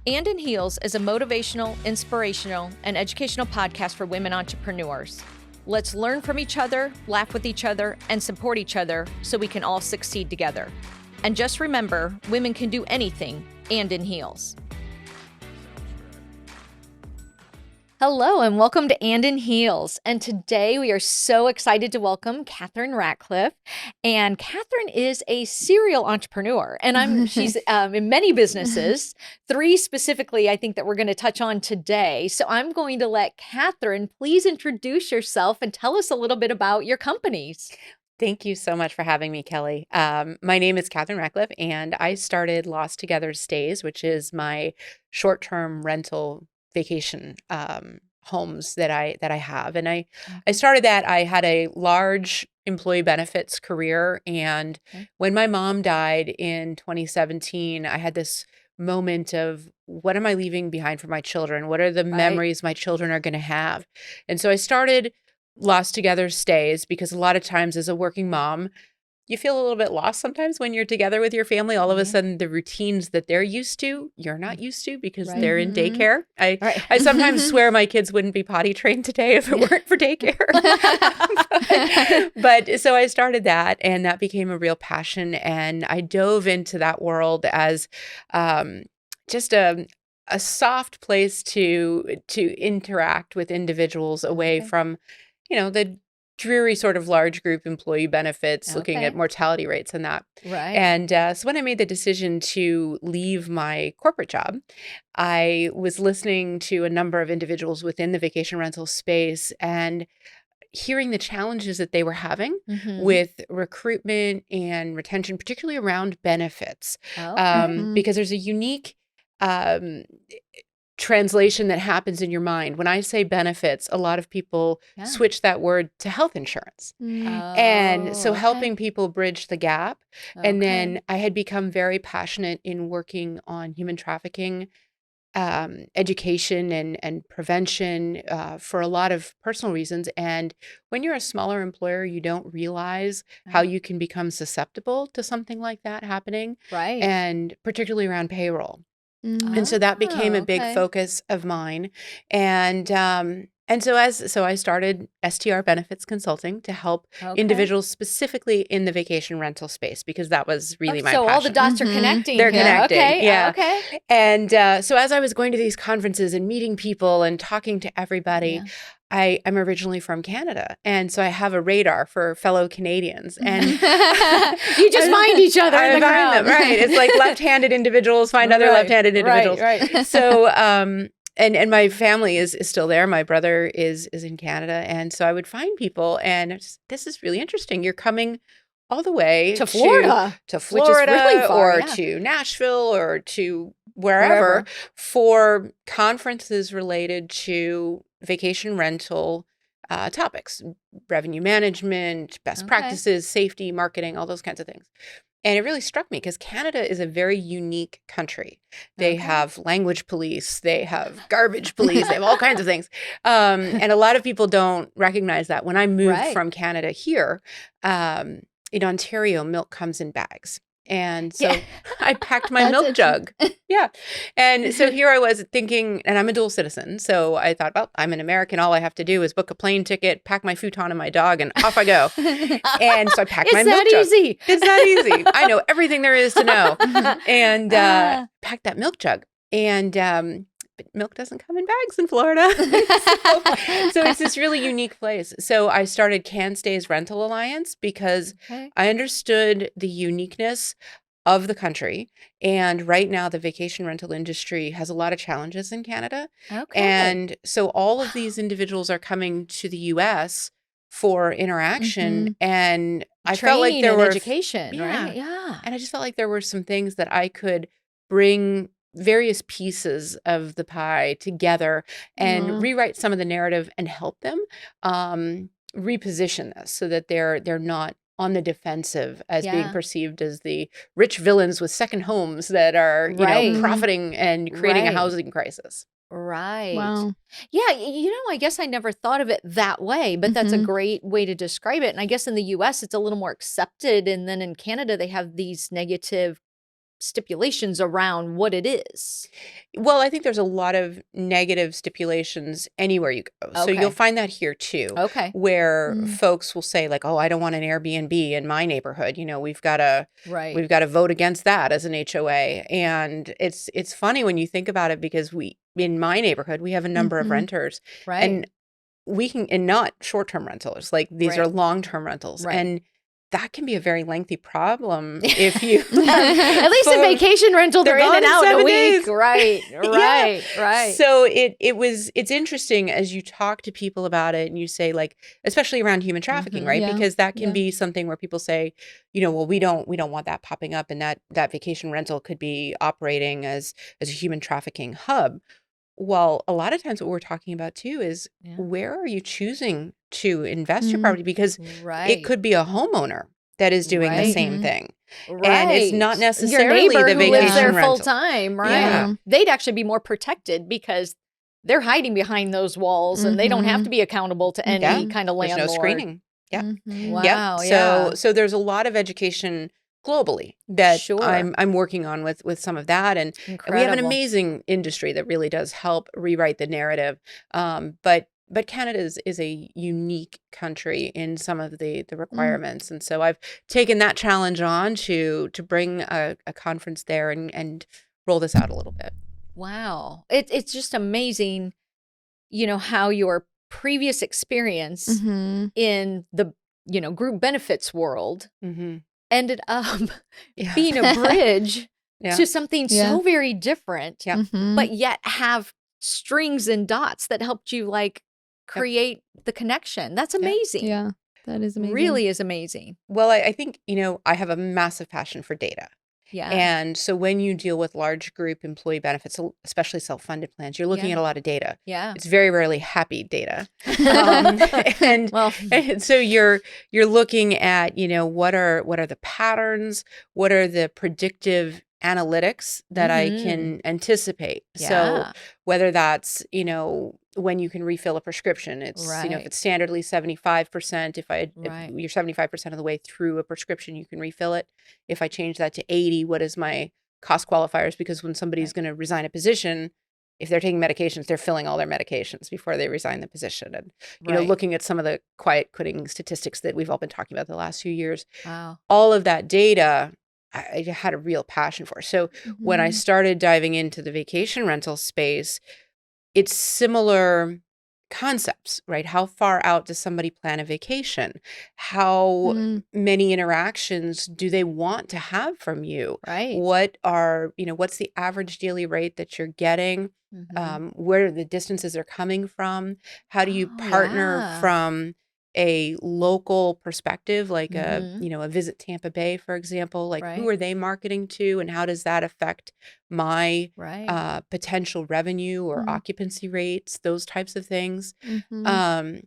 And in Heels is a motivational, inspirational, and educational podcast for women entrepreneurs. Let's learn from each other, laugh with each other, and support each other so we can all succeed together. And just remember, women can do anything, and in heels. Hello and welcome to And in Heels. And today we are so excited to welcome Catherine Ratcliffe. And Catherine is a serial entrepreneur, and she's in many businesses, 3 specifically I think that we're going to touch on today. So I'm going to let Catherine please introduce yourself and tell us a little bit about your companies. Thank you so much for having me, Kelly. My name is Catherine Ratcliffe, and I started Lost Together Stays, which is my short-term rental vacation homes that I have. And I started that. I had a large employee benefits career, and when my mom died in 2017, I had this moment of, what am I leaving behind for my children? What are the memories my children are going to have? And so I started Lost Together Stays because a lot of times as a working mom, you feel a little bit lost sometimes when you're together with your family. All of a sudden, the routines that they're used to, you're not used to because they're in daycare. I sometimes swear my kids wouldn't be potty trained today if it weren't for daycare. But so I started that, and that became a real passion. And I dove into that world as just a soft place to interact with individuals away from, the dreary sort of large group employee benefits, looking at mortality rates and that. And so when I made the decision to leave my corporate job, I was listening to a number of individuals within the vacation rental space and hearing the challenges that they were having with recruitment and retention, particularly around benefits, because there's a unique translation that happens in your mind. When I say benefits, a lot of people switch that word to health insurance. And so helping people bridge the gap. And then I had become very passionate in working on human trafficking, education and prevention for a lot of personal reasons. And when you're a smaller employer, you don't realize how you can become susceptible to something like that happening. And particularly around payroll. And so that became a big focus of mine. And so I started STR Benefits Consulting to help individuals specifically in the vacation rental space, because that was really my passion. So all the dots are connecting. They're connecting. And so as I was going to these conferences and meeting people and talking to everybody, I'm originally from Canada, and so I have a radar for fellow Canadians. And you just find each other in the crowd. Right. It's like left-handed individuals find other left-handed individuals. So, and my family is still there. My brother is in Canada, and so I would find people, and this is really interesting. You're coming all the way to Florida, which is really far, or to Nashville, or to wherever for conferences related to vacation rental topics, revenue management, best practices, safety, marketing, all those kinds of things. And it really struck me because Canada is a very unique country. They have language police, they have garbage police, they have all kinds of things. And a lot of people don't recognize that. When I moved from Canada here, in Ontario, milk comes in bags. And so I packed my milk jug. And so here I was thinking, and I'm a dual citizen. So I thought, well, I'm an American. All I have to do is book a plane ticket, pack my futon and my dog, and off I go. And so I packed my milk jug. It's that easy. I know everything there is to know. And packed that milk jug. And but milk doesn't come in bags in Florida. So it's this really unique place. So I started Can Stays Rental Alliance because I understood the uniqueness of the country. And right now, the vacation rental industry has a lot of challenges in Canada. And so all of these individuals are coming to the U.S. for interaction. And I felt like there were education, right? And I just felt like there were some things that I could bring various pieces of the pie together and rewrite some of the narrative and help them reposition this so that they're not on the defensive as being perceived as the rich villains with second homes that are profiting and creating a housing crisis. Wow. Yeah, I guess I never thought of it that way, but that's a great way to describe it. And I guess in the US, it's a little more accepted. And then in Canada, they have these negative stipulations around what it is. Well, I think there's a lot of negative stipulations anywhere you go. So Okay. you'll find that here too, Okay. where folks will say like, "Oh, I don't want an Airbnb in my neighborhood. You know, we've got to vote against that as an HOA." And it's funny when you think about it, because in my neighborhood, we have a number of renters, and and not short-term rentals, like these are long-term rentals. And that can be a very lengthy problem if you at least in vacation rental, they're in and out in a week. Days. Right. So it's interesting as you talk to people about it, and you say, like, especially around human trafficking, right? Because that can be something where people say, well, we don't want that popping up, and that vacation rental could be operating as a human trafficking hub. Well, a lot of times what we're talking about too is where are you choosing to invest your property? Because it could be a homeowner that is doing the same thing. And it's not necessarily your neighbor the who vacation lives there rental. full time, right? They'd actually be more protected because they're hiding behind those walls and they don't have to be accountable to any kind of landlord. There's no screening. Wow. So there's a lot of education globally that I'm working on with some of that, and we have an amazing industry that really does help rewrite the narrative. But Canada is a unique country in some of the requirements, and so I've taken that challenge on to bring a conference there and roll this out a little bit. Wow, it's just amazing, how your previous experience in the group benefits world ended up being a bridge to something so very different, but yet have strings and dots that helped you create the connection. That's amazing. Yeah, that is amazing. Really is amazing. Well, I think, I have a massive passion for data. Yeah. And so when you deal with large group employee benefits, especially self-funded plans, you're looking at a lot of data. Yeah. It's very rarely happy data. And so you're looking at, what are the patterns? What are the predictive analytics that I can anticipate? Yeah. So whether that's, when you can refill a prescription, it's, if it's standardly 75%, if you're 75% of the way through a prescription, you can refill it. If I change that to 80, what is my cost qualifiers? Because when somebody's going to resign a position, if they're taking medications, they're filling all their medications before they resign the position. And, looking at some of the quiet quitting statistics that we've all been talking about the last few years, all of that data, I had a real passion for. So when I started diving into the vacation rental space, it's similar concepts, right? How far out does somebody plan a vacation? How many interactions do they want to have from you? Right. What are, what's the average daily rate that you're getting? Where the distances are coming from? How do you partner from a local perspective, like a Visit Tampa Bay, for example? Like, who are they marketing to, and how does that affect my potential revenue or occupancy rates, those types of things? And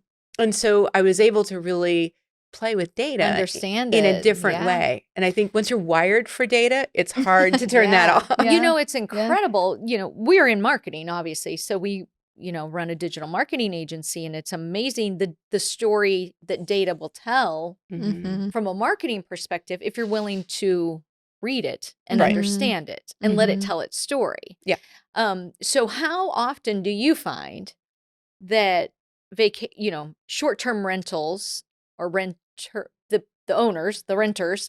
so I was able to really play with data, understand in it a different way. And I think once you're wired for data, it's hard to turn that off. It's incredible. We're in marketing, obviously. So we, run a digital marketing agency, and it's amazing the story that data will tell from a marketing perspective if you're willing to read it and understand it and let it tell its story. Yeah. So how often do you find that short-term rentals or the owners, the renters,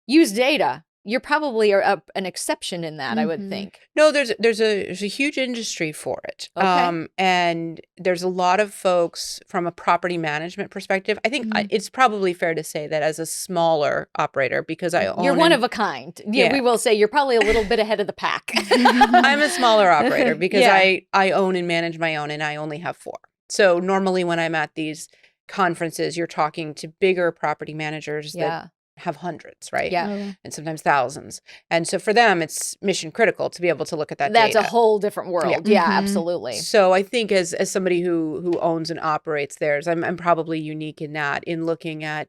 use data? You're probably an exception in that, I would think. No, there's a huge industry for it. Okay. And there's a lot of folks from a property management perspective. I think it's probably fair to say that as a smaller operator, because you're one of a kind. Yeah, we will say you're probably a little bit ahead of the pack. I'm a smaller operator because I own and manage my own, and I only have 4. So normally when I'm at these conferences, you're talking to bigger property managers that have hundreds, right? Yeah. And sometimes thousands. And so for them, it's mission critical to be able to look at that That's data. a whole different world. Yeah, absolutely. So I think as somebody who owns and operates theirs, I'm probably unique in that, in looking at,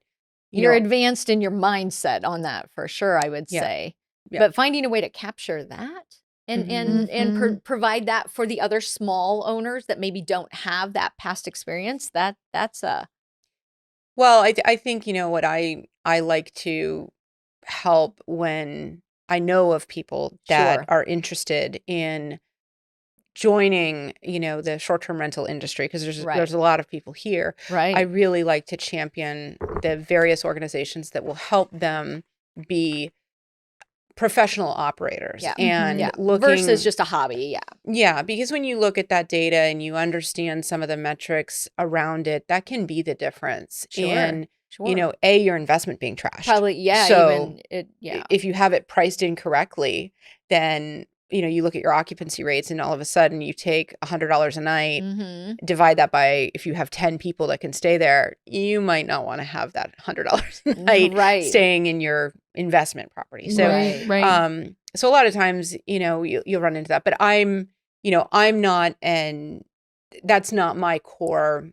you're advanced in your mindset on that, for sure, I would say. Yeah. But finding a way to capture that and provide that for the other small owners that maybe don't have that past experience, that's a... Well, I think, what I like to help when I know of people that Sure. are interested in joining, the short-term rental industry, because there's a lot of people here. Right. I really like to champion the various organizations that will help them be professional operators and looking versus just a hobby. Yeah, because when you look at that data and you understand some of the metrics around it, that can be the difference in, your investment being trashed. Probably, So even if you have it priced incorrectly, then you look at your occupancy rates and all of a sudden you take $100 a night, divide that by, if you have 10 people that can stay there, you might not want to have that $100 a night staying in your investment property. So, so a lot of times, you'll run into that, but I'm not, that's not my core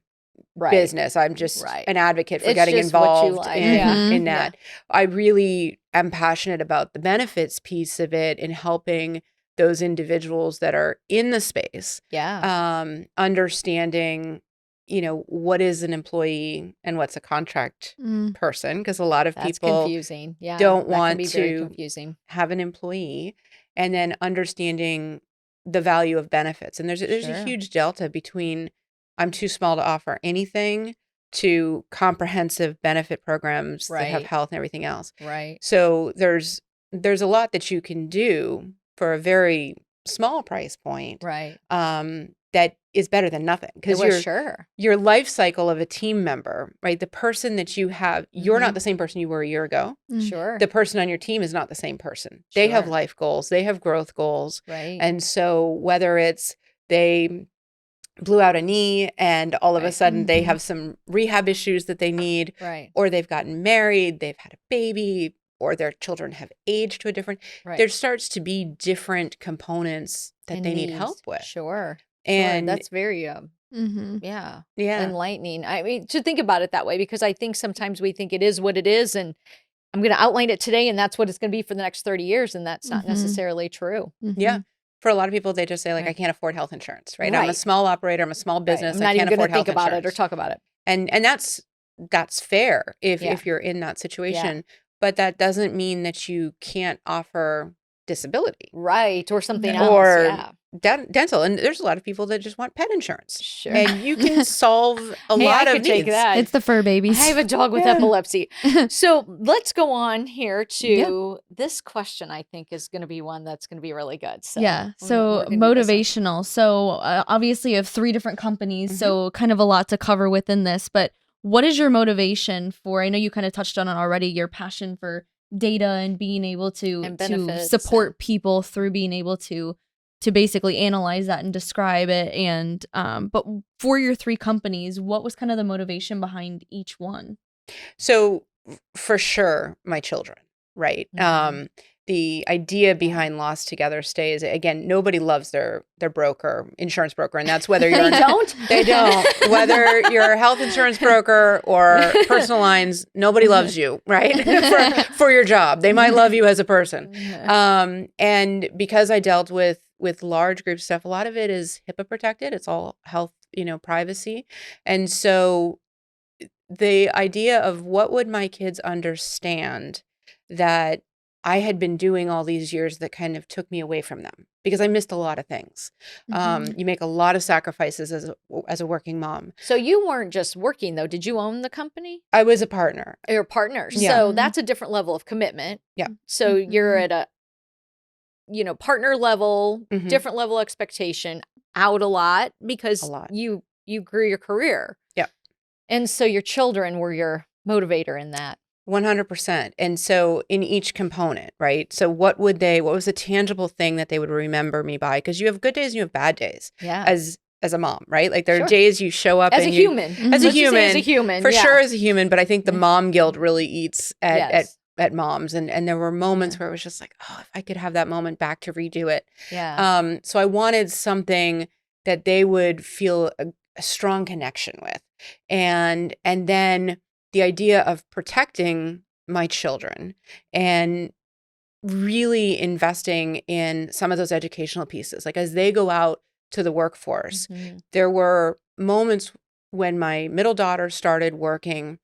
business. I'm just an advocate for getting involved in that. I really am passionate about the benefits piece of it and helping those individuals that are in the space, understanding, what is an employee and what's a contract person, because a lot of people confusing. Don't want to have an employee, and then understanding the value of benefits. And there's a huge delta between I'm too small to offer anything to comprehensive benefit programs that have health and everything else. Right. So there's a lot that you can do for a very small price point. Right. That is better than nothing, because your life cycle of a team member, right? The person that you have, you're not the same person you were a year ago. Sure. The person on your team is not the same person. They have life goals. They have growth goals. Right. And so whether it's they blew out a knee and all of a sudden they have some rehab issues that they need, or they've gotten married, they've had a baby, or their children have aged to a different, there starts to be different components that they need help with. Sure. And that's very, enlightening. I mean, to think about it that way, because I think sometimes we think it is what it is, and I'm going to outline it today, and that's what it's going to be for the next 30 years. And that's not necessarily true. Yeah. For a lot of people, they just say, like, I can't afford health insurance, right? I'm a small operator. I'm a small business. I'm not even going to think about it or talk about it. And that's fair if you're in that situation. But that doesn't mean that you can't offer disability. Right. Or something else. Or dental. And there's a lot of people that just want pet insurance. Sure. And you can solve a lot of needs. Take that. It's the fur babies. I have a dog with epilepsy. So let's go on here to this question. I think is going to be one that's going to be really good. So so motivational. So obviously you have 3 different companies, so kind of a lot to cover within this, but what is your motivation for, I know you kind of touched on it already, your passion for data and being able to support people through being able to basically analyze that and describe it. And but for your 3 companies, what was kind of the motivation behind each one? So for sure, my children, right? The idea behind Lost Together stays, again, nobody loves their insurance broker, and that's whether you're they don't. Whether you're a health insurance broker or personal lines, nobody loves you, right? for your job. They might love you as a person. And because I dealt with large group stuff, a lot of it is HIPAA protected. It's all health, privacy. And so the idea of what would my kids understand that I had been doing all these years that kind of took me away from them, because I missed a lot of things. You make a lot of sacrifices as a working mom. So you weren't just working, though. Did you own the company? I was a partner. You're a partner. Yeah. So that's a different level of commitment. Yeah. So you're at a, partner level, different level expectation, out a lot because you grew your career. Yeah. And so your children were your motivator in that. 100%. And so in each component, right? So what was a tangible thing that they would remember me by? Because you have good days and you have bad days as a mom, right? Like there are days you show up as a human, as a human, for sure as a human. But I think the mom guilt really eats at moms. And there were moments where it was just like, oh, if I could have that moment back to redo it. Yeah. So I wanted something that they would feel a strong connection with. And then the idea of protecting my children and really investing in some of those educational pieces. Like as they go out to the workforce, there were moments when my middle daughter started working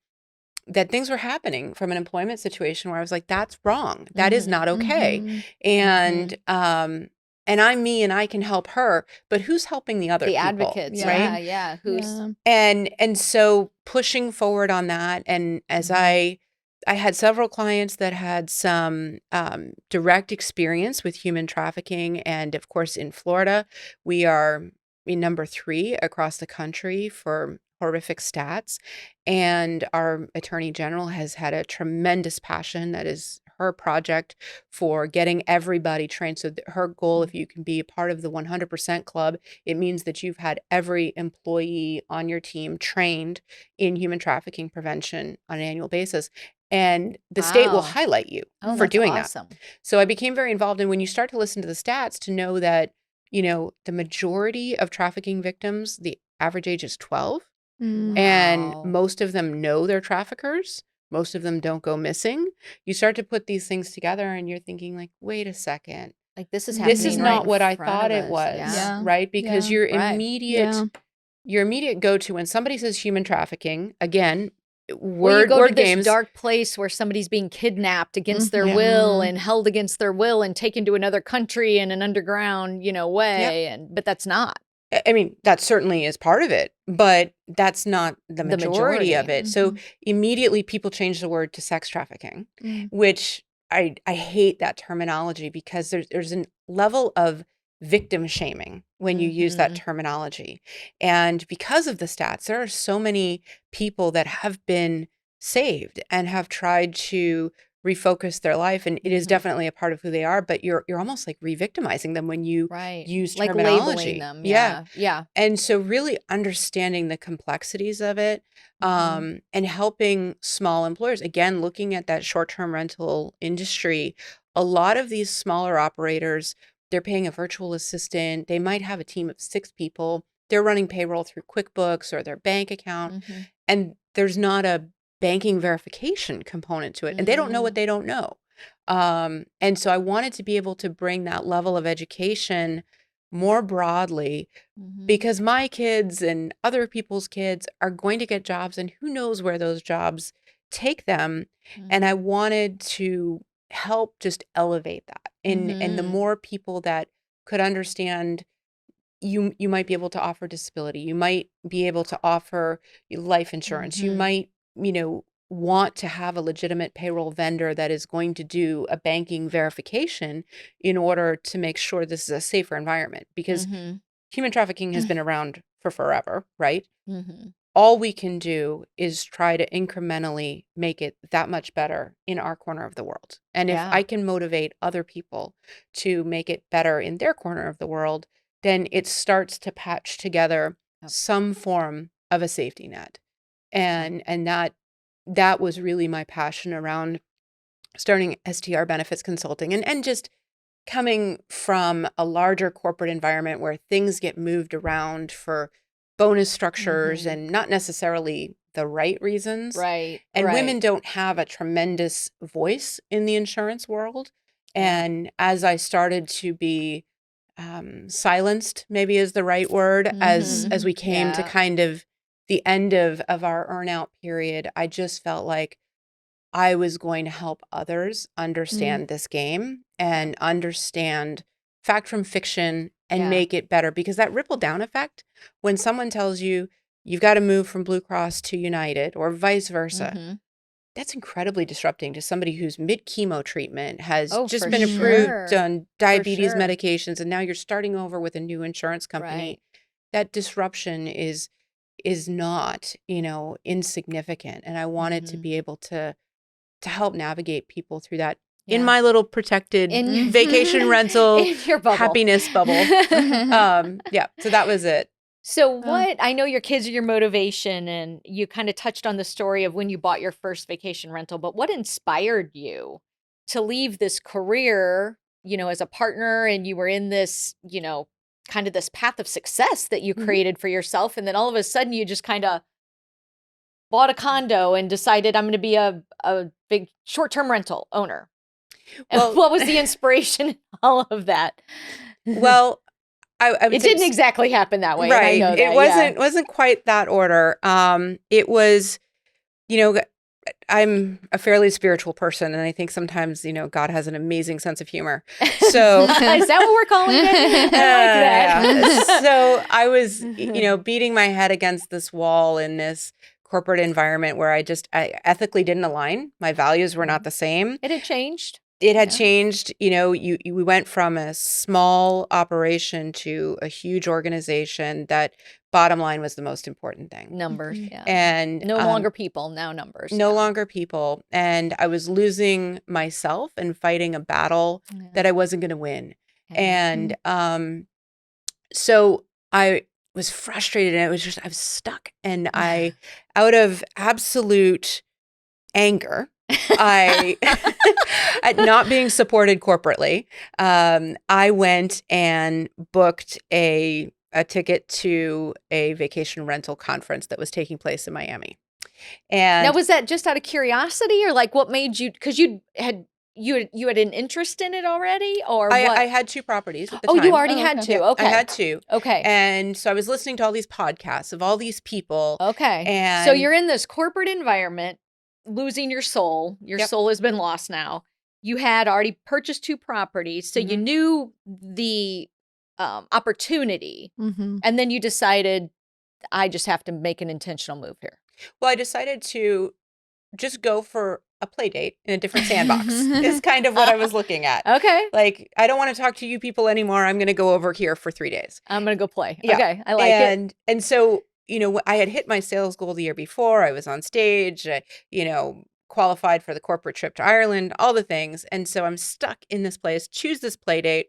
that things were happening from an employment situation where I was like, that's wrong. That is not okay. And I'm me and I can help her, but who's helping the other the people? advocates, right? Yeah. Who's And so pushing forward on that, and as I had several clients that had some direct experience with human trafficking, and of course in Florida, we are number 3 across the country for horrific stats, and our Attorney General has had a tremendous passion, that is her project, for getting everybody trained. So her goal, if you can be a part of the 100% club, it means that you've had every employee on your team trained in human trafficking prevention on an annual basis. And the state will highlight you for doing that. So I became very involved. And when you start to listen to the stats, to know that, the majority of trafficking victims, the average age is 12. And most of them know they're traffickers. Most of them don't go missing. You start to put these things together and you're thinking like, wait a second. Like this is happening. This is not what I thought it was, right? Because your immediate go-to when somebody says human trafficking, again, you go to this dark place where somebody's being kidnapped against their will and held against their will and taken to another country in an underground, way. But that's not. I mean, that certainly is part of it, but that's not the majority of it. So immediately people change the word to sex trafficking, which I hate that terminology, because there's a level of victim shaming when you use that terminology. And because of the stats, there are so many people that have been saved and have tried to refocus their life, and it is definitely a part of who they are, but you're almost like re-victimizing them when you use terminology. Like labeling them. Yeah. And so really understanding the complexities of it, and helping small employers, again, looking at that short-term rental industry. A lot of these smaller operators, they're paying a virtual assistant. They might have a team of 6 people. They're running payroll through QuickBooks or their bank account, and there's not a banking verification component to it, and they don't know what they don't know. And so I wanted to be able to bring that level of education more broadly, because my kids and other people's kids are going to get jobs, and who knows where those jobs take them. And I wanted to help just elevate that. And the more people that could understand, you might be able to offer disability, you might be able to offer life insurance, you might want to have a legitimate payroll vendor that is going to do a banking verification in order to make sure this is a safer environment, because human trafficking has been around for forever, right? All we can do is try to incrementally make it that much better in our corner of the world. And if I can motivate other people to make it better in their corner of the world, then it starts to patch together some form of a safety net. And that was really my passion around starting STR Benefits Consulting, and just coming from a larger corporate environment where things get moved around for bonus structures and not necessarily the right reasons. Right. And women don't have a tremendous voice in the insurance world. And as I started to be silenced, maybe is the right word, as we came to kind of the end of our earnout period, I just felt like I was going to help others understand this game and understand fact from fiction and make it better. Because that ripple down effect, when someone tells you you've got to move from Blue Cross to United or vice versa, that's incredibly disrupting to somebody who's mid-chemo treatment, has just been approved on diabetes medications, and now you're starting over with a new insurance company. That disruption is not, insignificant. And I wanted to be able to help navigate people through that in my little protected vacation rental in your bubble. Happiness bubble. So that was it. So I know your kids are your motivation, and you kind of touched on the story of when you bought your first vacation rental, but what inspired you to leave this career, as a partner, and you were in this, kind of this path of success that you created for yourself, and then all of a sudden you just kind of bought a condo and decided, I'm going to be a big short-term rental owner. Well, what was the inspiration in all of that? Well, it didn't exactly happen that way. Right. And I know that, it wasn't quite that order. It was, I'm a fairly spiritual person, and I think sometimes, God has an amazing sense of humor. So is that what we're calling it? I like that. Yeah. So I was, beating my head against this wall in this corporate environment where I ethically didn't align. My values were not the same. It had changed. It had changed. We went from a small operation to a huge organization that bottom line was the most important thing. Numbers, yeah. And no longer people, now numbers. No longer people. And I was losing myself and fighting a battle that I wasn't going to win. And so I was frustrated, and I was stuck. And out of absolute anger, at not being supported corporately, I went and booked a ticket to a vacation rental conference that was taking place in Miami. And now, was that just out of curiosity, or like what made you? Because you had an interest in it already, or what? I had 2 properties at the time. You already had 2. Okay, I had 2. Okay, and so I was listening to all these podcasts of all these people. Okay, and so you're in this corporate environment, losing your soul. Your soul has been lost now. You had already purchased 2 properties, so you knew the opportunity, and then you decided, I just have to make an intentional move here. Well, I decided to just go for a play date in a different sandbox is kind of what I was looking at. Okay. Like, I don't want to talk to you people anymore. I'm going to go over here for 3 days. I'm going to go play. Yeah. Okay. I like it. And so, I had hit my sales goal the year before. I was on stage, qualified for the corporate trip to Ireland, all the things. And so I'm stuck in this place, choose this play date.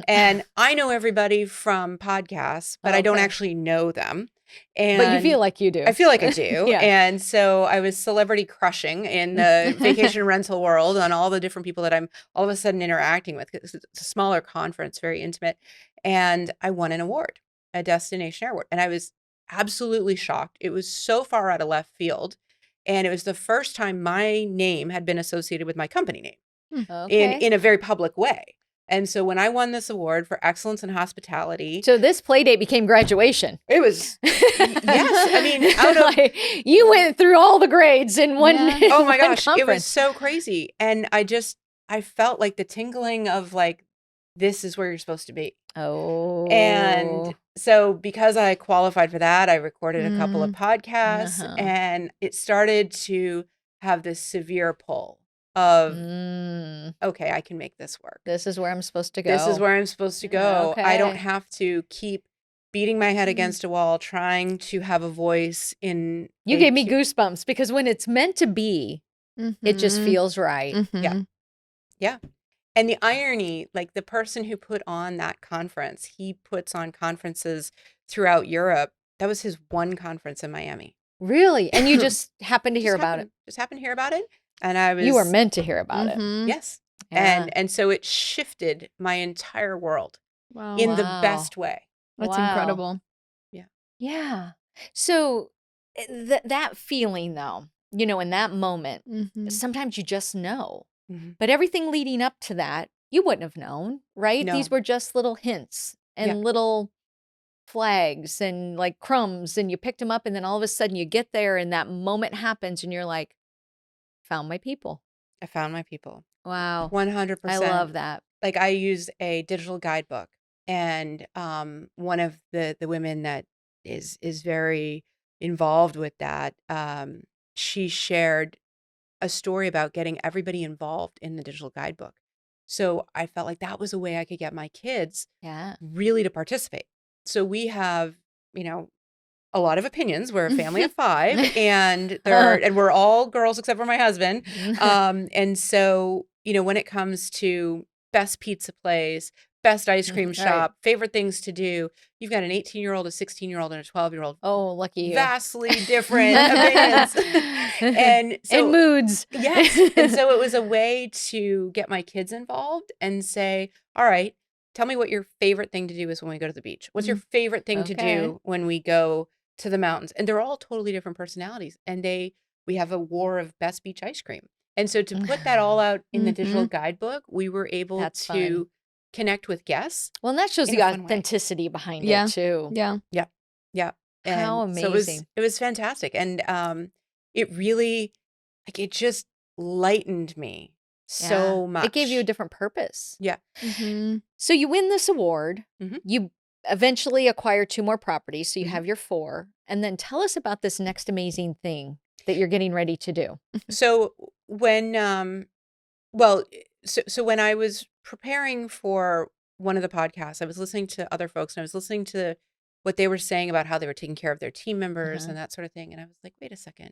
And I know everybody from podcasts, but I don't actually know them. But you feel like you do. I feel like I do. Yeah. And so I was celebrity crushing in the vacation rental world on all the different people that I'm all of a sudden interacting with. It's a smaller conference, very intimate. And I won an award, a destination award. And I was absolutely shocked. It was so far out of left field. And it was the first time my name had been associated with my company name in a very public way. And so when I won this award for excellence in hospitality. So this play date became graduation. It was, yes. I mean, out of. Like, you went through all the grades in one. Yeah. Oh my gosh. Conference. It was so crazy. And I felt like the tingling of like, this is where you're supposed to be. Oh. And so because I qualified for that, I recorded a couple of podcasts and it started to have this severe pull of, okay, I can make this work. This is where I'm supposed to go. This is where I'm supposed to go. Okay. I don't have to keep beating my head against a wall, trying to have a voice in. You gave me goosebumps because when it's meant to be, it just feels right. Yeah. Yeah. And the irony, like the person who put on that conference, he puts on conferences throughout Europe. That was his one conference in Miami. Really? And you just happened to hear about it? Just happened to hear about it. And I was. You were meant to hear about it. Yes. Yeah. And so it shifted my entire world in the best way. That's incredible. Yeah. Yeah. So that feeling though, in that moment, sometimes you just know. But everything leading up to that, you wouldn't have known, right? No. These were just little hints and little flags and like crumbs, and you picked them up, and then all of a sudden you get there and that moment happens and you're like, found my people. I found my people. Wow. 100%. I love that. Like I use a digital guidebook, and one of the women that is very involved with that, she shared a story about getting everybody involved in the digital guidebook. So I felt like that was a way I could get my kids really to participate. So we have, a lot of opinions. We're a family of 5 and we're all girls except for my husband. And so, when it comes to best pizza place, best ice cream shop, favorite things to do, you've got an 18-year-old, a 16-year-old, and a 12-year-old. Oh, lucky you. Vastly different opinions. And moods. Yes. And so it was a way to get my kids involved and say, all right, tell me what your favorite thing to do is when we go to the beach. What's your favorite thing to do when we go to the mountains? And they're all totally different personalities. And we have a war of best beach ice cream. And so to put that all out in the digital guidebook, we were able to connect with guests. Well, and that shows the authenticity behind it too. Yeah. And how amazing. So it was fantastic. And it really like it just lightened me so much. It gave you a different purpose. Yeah. So you win this award. Mhm. You eventually acquire 2 more properties, so you Mhm. have your 4. And then tell us about this next amazing thing that you're getting ready to do. So when well, so when I was preparing for one of the podcasts, I was listening to other folks and I was listening to what they were saying about how they were taking care of their team members and that sort of thing. And I was like, wait a second,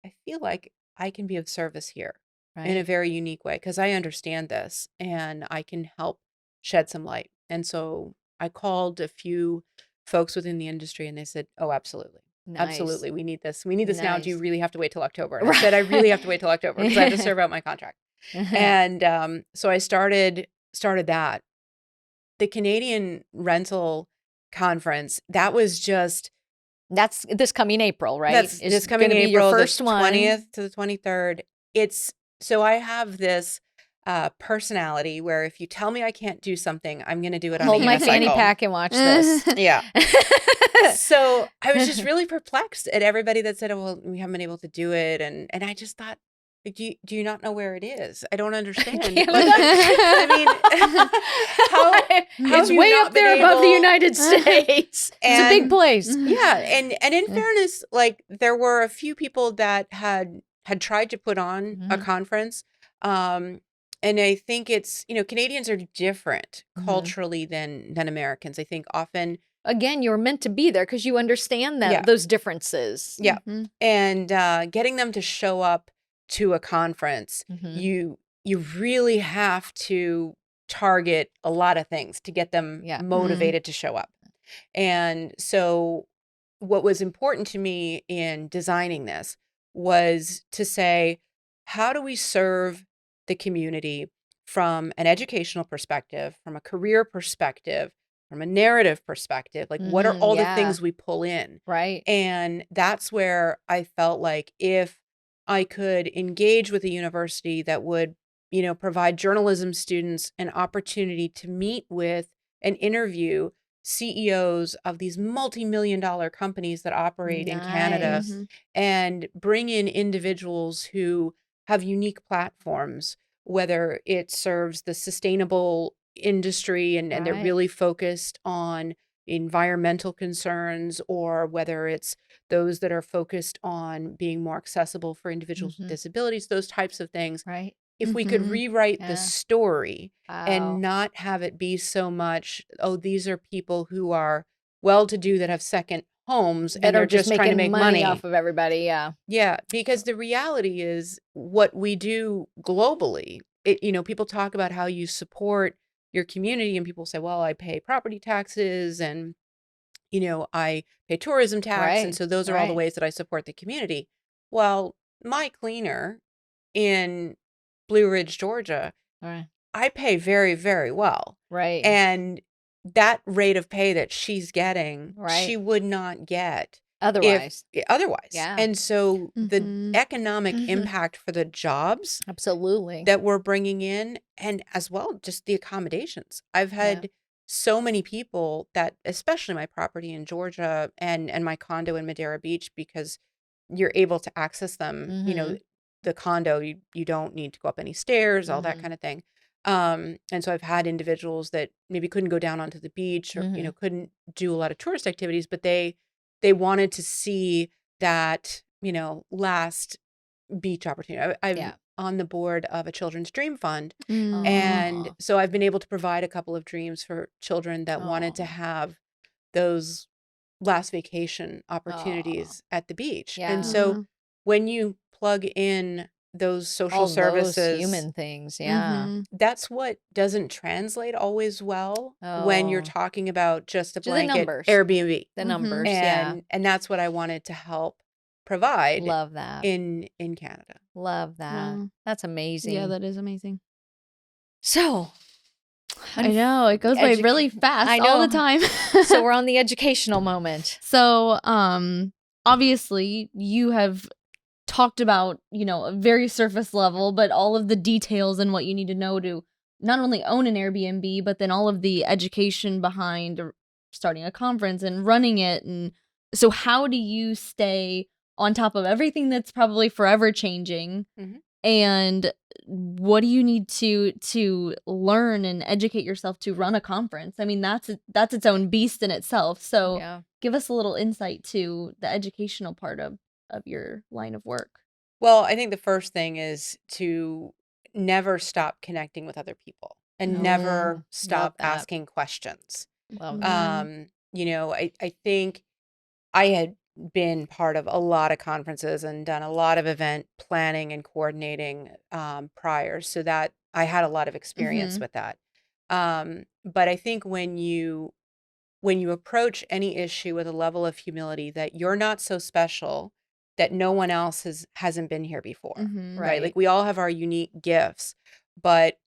I feel like I can be of service here in a Right. very unique way because I understand this and I can help shed some light. And so I called a few folks within the industry and they said, oh, absolutely. Nice. Absolutely. We need this. We need this now. Do you Nice. really have to wait till October? And I said, I really have to wait till October because I have to serve out my contract. And so I started that. The Canadian rental conference, that was just That's this coming April, right? that's It's this coming gonna be April, your first the one. 20th to the 23rd. It's so I have this personality where if you tell me I can't do something, I'm going to do it on a Hold my fanny unicycle. pack and watch this. Yeah. So I was just really perplexed at everybody that said, oh, well, we haven't been able to do it. And I just thought, like, do you not know where it is? I don't understand. Canada. Like, I mean, how It's have you way not up been there above the able- United States. It's a big And- place. Yeah, and in fairness, like there were a few people that had tried to put on a Mhm. conference, and I think it's Canadians are different Mhm. culturally than Americans. I think often, Again, you were meant to be there because you understand that Yeah. those differences. Yeah. and getting them to show up to a conference, Mhm. you really have to target a lot of things to get them Yeah. motivated to show up. And so what was important to me in designing this was to say, how do we serve the community from an educational perspective, from a career perspective, from a narrative perspective? Like, what are Mhm, all the yeah. things we pull in? Right. And that's where I felt like if I could engage with a university that would, provide journalism students an opportunity to meet with and interview CEOs of these multi-million dollar companies that operate in Canada Nice. and bring in individuals who have unique platforms, whether it serves the sustainable industry and they're Right. really focused on environmental concerns, or whether it's those that are focused on being more accessible for individuals with Mhm. disabilities, those types of things. Right. If we could rewrite Yeah. the story Wow. and not have it be so much, oh, these are people who are well-to-do that have second homes That and they're are just trying to making make money off of everybody. Yeah. Yeah, because the reality is what we do globally. People talk about how you support your community and people say, well, I pay property taxes and I pay tourism tax, and Right. so those are all the Right. ways that I support the community. Well, my cleaner in Blue Ridge, Georgia, Right. I pay very, very well. Right. And that rate of pay that she's getting, Right. she would not get Otherwise. otherwise. Yeah. And so the Mhm. economic impact for the jobs Absolutely. that we're bringing in, and as well just the accommodations. I've had so many people that, especially my property in Georgia and my condo in Madeira Beach, because you're able to access them, Mhm. the condo, you don't need to go up any stairs, all that Mhm. kind of thing. And so I've had individuals that maybe couldn't go down onto the beach or, Mhm. couldn't do a lot of tourist activities, but they wanted to see that, last beach opportunity. I'm Yeah. on the board of a children's dream fund. Mm. And Aw. so I've been able to provide a couple of dreams for children that wanted to Aw. have those last vacation Aw. opportunities at the beach. Yeah. And so when you plug in those social All those services, human things. Yeah. that's what doesn't translate always well when you're Oh. talking about just a the blanket numbers. Airbnb. The Mhm. numbers. Yeah. And that's what I wanted to help provide Love that. in Canada. Love that. Wow. That's amazing. Yeah, that is amazing. So, I know it goes by really fast I all the know. time. So we're on the educational moment. So, obviously you have talked about, a very surface level, but all of the details and what you need to know to not only own an Airbnb, but then all of the education behind starting a conference and running it. And so how do you stay on top of everything that's probably forever changing. Mm-hmm. And what do you need to learn and educate yourself to run a conference? I mean, that's its own beast in itself. So give us a little insight to the educational part of your line of work. Well, I think the first thing is to never stop connecting with other people and never stop asking questions. Love that. I think I had been part of a lot of conferences and done a lot of event planning and coordinating prior, so that I had a lot of experience with that. But I think when you approach any issue with a level of humility that you're not so special, that no one else hasn't been here before, right? Like we all have our unique gifts, but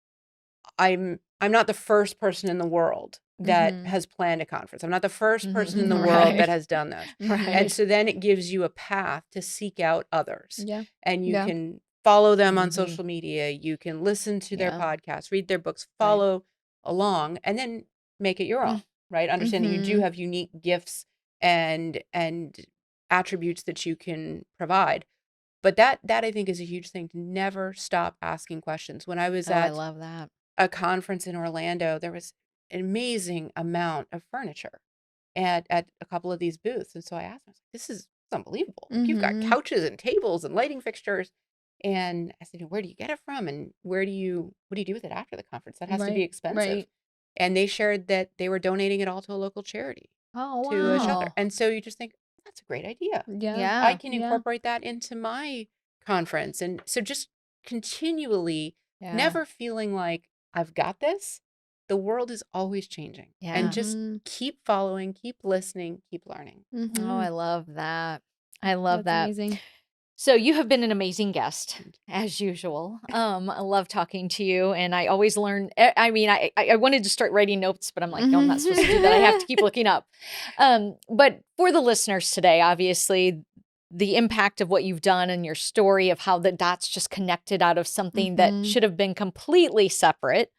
I'm not the first person in the world that has planned a conference. I'm not the first person in the world that has done this. And so then it gives you a path to seek out others. And you can follow them on social media. You can listen to their podcasts, read their books, follow along, and then make it your own, right? Understand that you do have unique gifts and attributes that you can provide. But that I think is a huge thing, to never stop asking questions. When I was I love that. a conference in Orlando, there was an amazing amount of furniture at a couple of these booths. And so I asked them, this is unbelievable. Like, you've got couches and tables and lighting fixtures. And I said, where do you get it from? And what do you do with it after the conference? That has to be expensive. And they shared that they were donating it all to a local charity, to a shelter. And so you just think, that's a great idea. I can incorporate that into my conference. And so just continually never feeling like I've got this. The world is always changing. And just keep following, keep listening, keep learning. Oh, I love that. I love that. Amazing. So you have been an amazing guest, as usual. I love talking to you, and I always learn. I mean, I wanted to start writing notes, but I'm like, no, I'm not supposed to do that. I have to keep looking up. But for the listeners today, obviously, the impact of what you've done and your story of how the dots just connected out of something that should have been completely separate.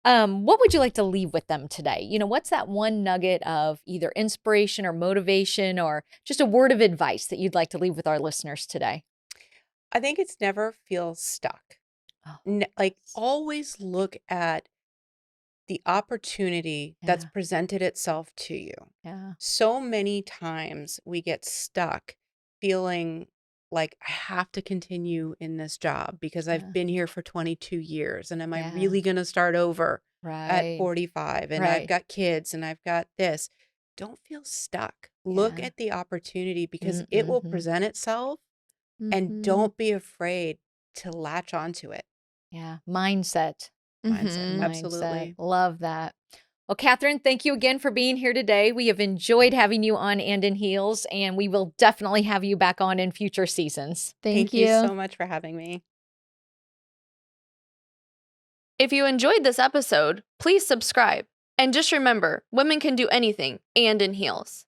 What would you like to leave with them today? What's that one nugget of either inspiration or motivation or just a word of advice that you'd like to leave with our listeners today? I think it's never feel stuck. Always look at the opportunity that's presented itself to you. So many times we get stuck feeling like, I have to continue in this job because I've been here for 22 years. And am I really going to start over at 45? And I've got kids and I've got this. Don't feel stuck. Look at the opportunity, because it will present itself, and don't be afraid to latch onto it. Mindset. Absolutely. Love that. Well, Catherine, thank you again for being here today. We have enjoyed having you on And in Heels, and we will definitely have you back on in future seasons. Thank you so much for having me. If you enjoyed this episode, please subscribe. And just remember, women can do anything and in heels.